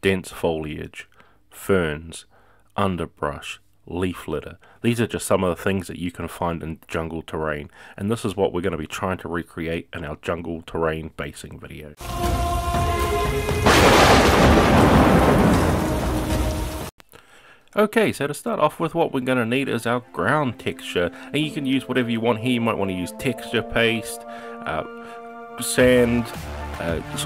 dense foliage, ferns, underbrush, leaf litter. These are just some of the things that you can find in jungle terrain, and this is what we're going to be trying to recreate in our jungle terrain basing video. Okay, so to start off with, what we're going to need is our ground texture, and you can use whatever you want here. You might want to use texture paste, sand,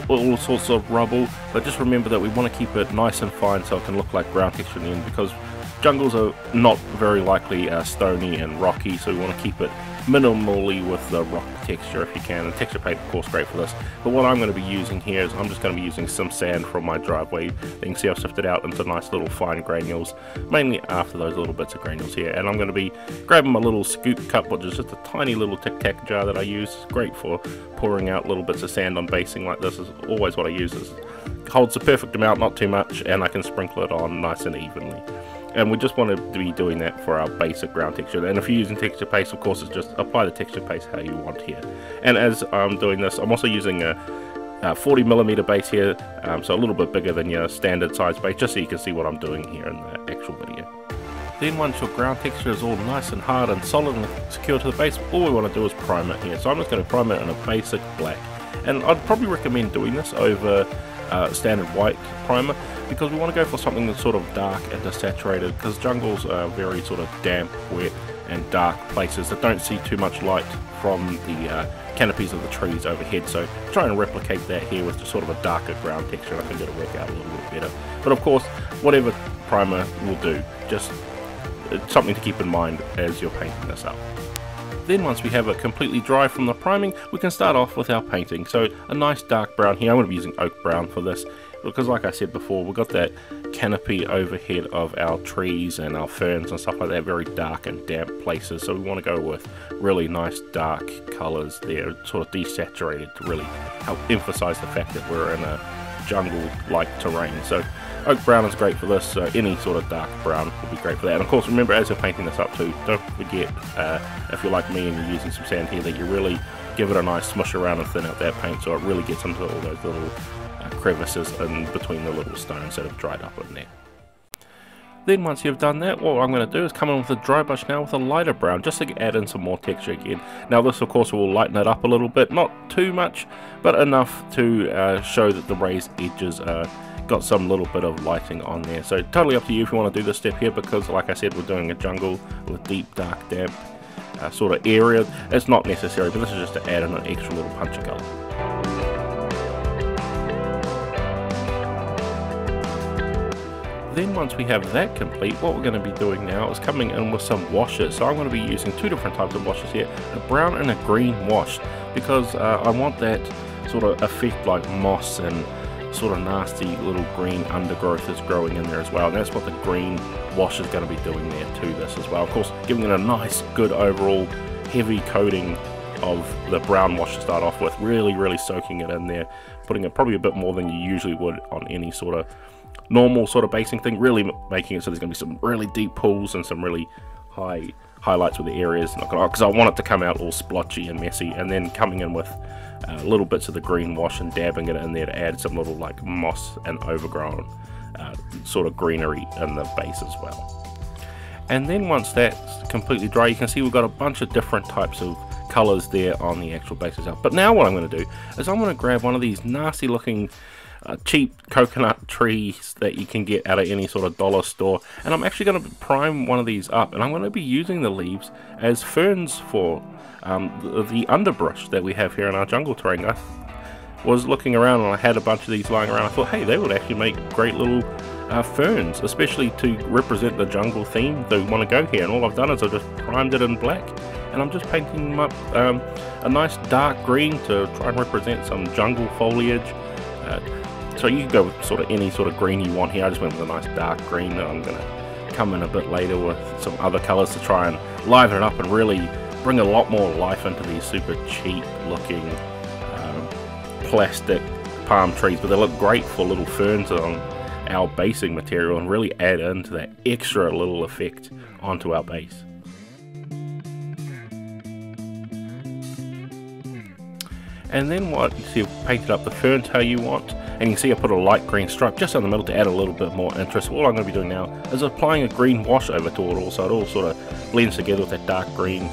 all sorts of rubble, but just remember that we want to keep it nice and fine so it can look like ground texture in the end, because jungles are not very likely stony and rocky, so we want to keep it minimally with the rock texture if you can, and texture paint of course great for this. But what I'm going to be using here is I'm just going to be using some sand from my driveway. You can see I've sifted out into nice little fine granules, mainly after those little bits of granules here, and I'm going to be grabbing my little scoop cup, which is just a tiny little tic-tac jar that I use. It's great for pouring out little bits of sand on basing like this. Is always what I use. It holds the perfect amount, not too much, and I can sprinkle it on nice and evenly. And we just want to be doing that for our basic ground texture. And if you're using texture paste, of course, it's just apply the texture paste how you want here. And as I'm doing this, I'm also using a 40mm base here, so a little bit bigger than your standard size base, just so you can see what I'm doing here in the actual video. Then once your ground texture is all nice and hard and solid and secure to the base, all we want to do is prime it here. So I'm just going to prime it in a basic black. And I'd probably recommend doing this over standard white primer, because we want to go for something that's sort of dark and desaturated, because jungles are very sort of damp, wet and dark places that don't see too much light from the canopies of the trees overhead. So try and replicate that here with just sort of a darker ground texture, and I think it'll work out a little bit better. But of course, whatever primer will do, just something to keep in mind as you're painting this up. Then once we have it completely dry from the priming, we can start off with our painting. So a nice dark brown here. I'm going to be using oak brown for this, because like I said before, we've got that canopy overhead of our trees and our ferns and stuff like that, very dark and damp places. So we want to go with really nice dark colours there, sort of desaturated, to really help emphasize the fact that we're in a jungle-like terrain. So oak brown is great for this, so any sort of dark brown will be great for that. And of course, remember, as you're painting this up too, don't forget, if you're like me and you're using some sand here, that you really give it a nice smush around and thin out that paint, so it really gets into all those little crevices in between the little stones that have dried up in there. Then once you've done that, what I'm going to do is come in with a dry brush now with a lighter brown, just to add in some more texture again. Now this of course will lighten it up a little bit, not too much, but enough to show that the raised edges got some little bit of lighting on there. So totally up to you if you want to do this step here, because like I said, we're doing a jungle with deep, dark, damp sort of area. It's not necessary, but this is just to add in an extra little punch of colour. Then once we have that complete, what we're going to be doing now is coming in with some washes. So I'm going to be using two different types of washes here, a brown and a green wash, because I want that sort of effect like moss and sort of nasty little green undergrowth is growing in there as well, and that's what the green wash is going to be doing there to this as well. Of course, giving it a nice good overall heavy coating of the brown wash to start off with, really soaking it in there, putting it probably a bit more than you usually would on any sort of normal sort of basing thing, really making it so there's going to be some really deep pools and some really high highlights with the areas, because I want it to come out all splotchy and messy, and then coming in with little bits of the green wash and dabbing it in there to add some little like moss and overgrown sort of greenery in the base as well. And then once that's completely dry, you can see we've got a bunch of different types of colors there on the actual base itself. But now what I'm going to do is I'm going to grab one of these nasty looking cheap coconut trees that you can get out of any sort of dollar store, and I'm actually going to prime one of these up, and I'm going to be using the leaves as ferns for the underbrush that we have here in our jungle terrain. I was looking around and I had a bunch of these lying around. I thought, hey, they would actually make great little ferns, especially to represent the jungle theme that we want to go here. And all I've done is I've just primed it in black, and I'm just painting them up a nice dark green to try and represent some jungle foliage. So you can go with sort of any sort of green you want here. I just went with a nice dark green, and I'm going to come in a bit later with some other colours to try and liven it up and really bring a lot more life into these super cheap looking plastic palm trees, but they look great for little ferns on our basing material and really add into that extra little effect onto our base. And then once you've painted up the ferns how you want, and you can see I put a light green stripe just in the middle to add a little bit more interest. All I'm going to be doing now is applying a green wash over to it all, so it all sort of blends together with that dark green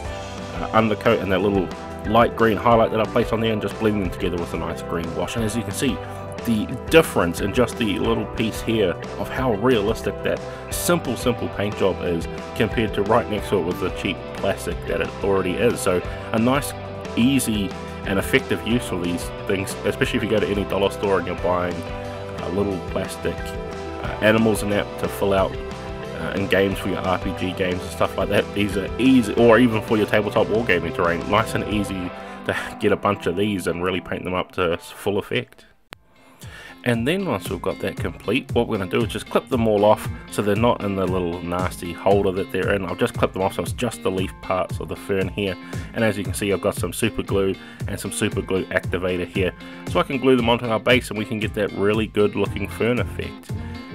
undercoat and that little light green highlight that I placed on there, and just blend them together with a nice green wash. And as you can see, the difference in just the little piece here of how realistic that simple paint job is compared to right next to it with the cheap plastic that it already is. So a nice, easy and effective use for these things, especially if you go to any dollar store and you're buying little plastic animals and that to fill out in games for your RPG games and stuff like that. These are easy, or even for your tabletop wargaming terrain, nice and easy to get a bunch of these and really paint them up to full effect. And then once we've got that complete, what we're going to do is just clip them all off so they're not in the little nasty holder that they're in. I'll just clip them off so it's just the leaf parts of the fern here. And as you can see, I've got some super glue and some super glue activator here, so I can glue them onto our base and we can get that really good looking fern effect.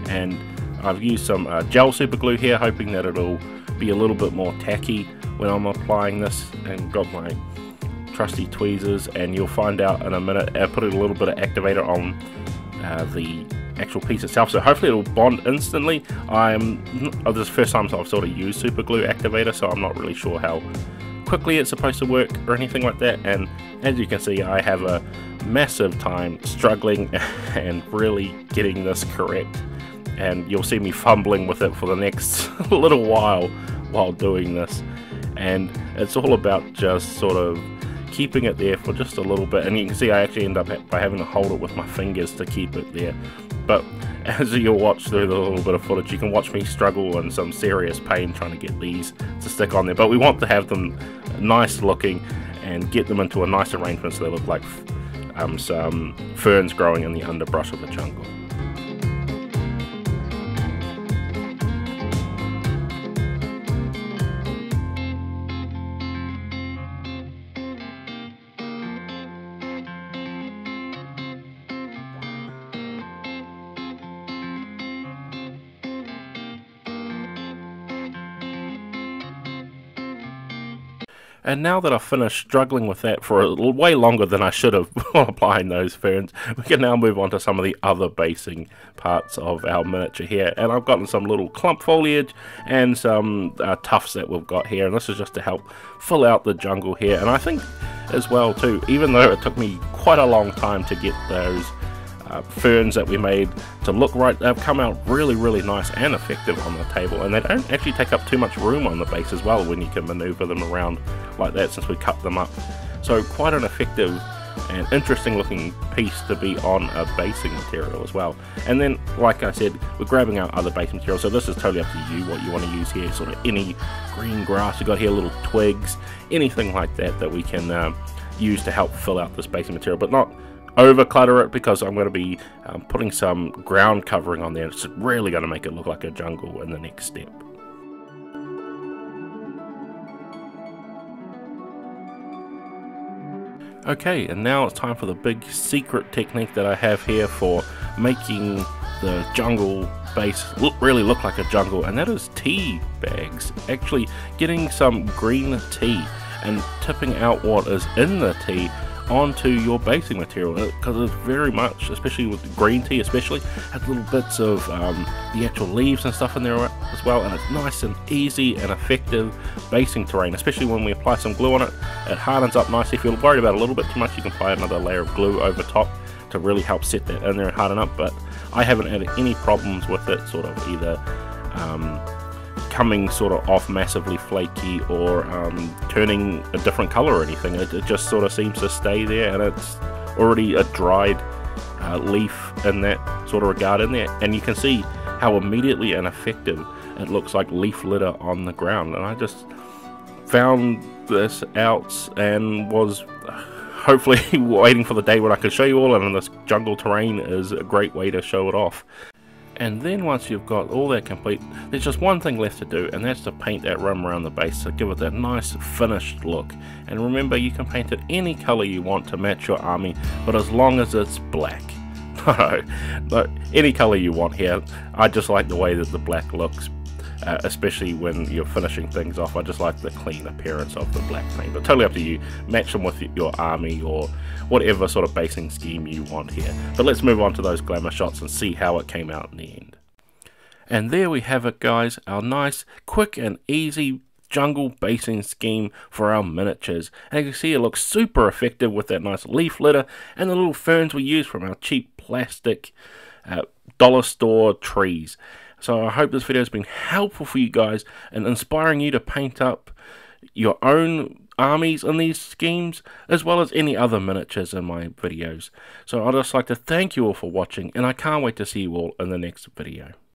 And I've used some gel super glue here, hoping that it'll be a little bit more tacky when I'm applying this, and got my trusty tweezers, and you'll find out in a minute. I put a little bit of activator on the actual piece itself, so hopefully it'll bond instantly. This is the first time I've sort of used super glue activator, so I'm not really sure how quickly it's supposed to work or anything like that. And as you can see, I have a massive time struggling and really getting this correct, and you'll see me fumbling with it for the next little while doing this. And it's all about just sort of keeping it there for just a little bit, and you can see I actually end up by having to hold it with my fingers to keep it there. But as you'll watch through the little bit of footage, you can watch me struggle in some serious pain trying to get these to stick on there. But we want to have them nice looking and get them into a nice arrangement so they look like some ferns growing in the underbrush of the jungle. And now that I've finished struggling with that for way longer than I should have while applying those ferns, we can now move on to some of the other basing parts of our miniature here. And I've gotten some little clump foliage and some tufts that we've got here, and this is just to help fill out the jungle here. And I think as well too, even though it took me quite a long time to get those ferns that we made to look right, they've come out really nice and effective on the table, and they don't actually take up too much room on the base as well when you can maneuver them around like that, since we cut them up. So quite an effective and interesting looking piece to be on a basing material as well. And then, like I said, we're grabbing our other base material, so this is totally up to you what you want to use here. Sort of any green grass you've got here, little twigs, anything like that that we can use to help fill out this basing material, but not over clutter it, because I'm going to be putting some ground covering on there. It's really going to make it look like a jungle in the next step. Okay, and now it's time for the big secret technique that I have here for making the jungle base really look like a jungle, and that is tea bags. Actually getting some green tea and tipping out what is in the tea onto your basing material, because it's very much, especially with green tea especially, has little bits of the actual leaves and stuff in there as well, and it's nice and easy and effective basing terrain, especially when we apply some glue on it. It hardens up nicely. If you're worried about it a little bit too much, you can apply another layer of glue over top to really help set that in there and harden up, but I haven't had any problems with it sort of either coming sort of off massively flaky or turning a different color or anything. It just sort of seems to stay there, and it's already a dried leaf in that sort of regard in there, and you can see how immediately and effective it looks like leaf litter on the ground. And I just found this out and was hopefully waiting for the day when I could show you all, and this jungle terrain is a great way to show it off. And then once you've got all that complete, there's just one thing left to do, and that's to paint that rim around the base to give it that nice finished look. And remember, you can paint it any color you want to match your army, but as long as it's black. No, any color you want here. I just like the way that the black looks. especially when you're finishing things off. I just like the clean appearance of the black paint, but totally up to you. Match them with your army or whatever sort of basing scheme you want here. But let's move on to those glamour shots and see how it came out in the end. And there we have it, guys, our nice, quick and easy jungle basing scheme for our miniatures. And you can see it looks super effective with that nice leaf litter and the little ferns we use from our cheap plastic dollar store trees. So I hope this video has been helpful for you guys and inspiring you to paint up your own armies in these schemes, as well as any other miniatures in my videos. So I'd just like to thank you all for watching, and I can't wait to see you all in the next video.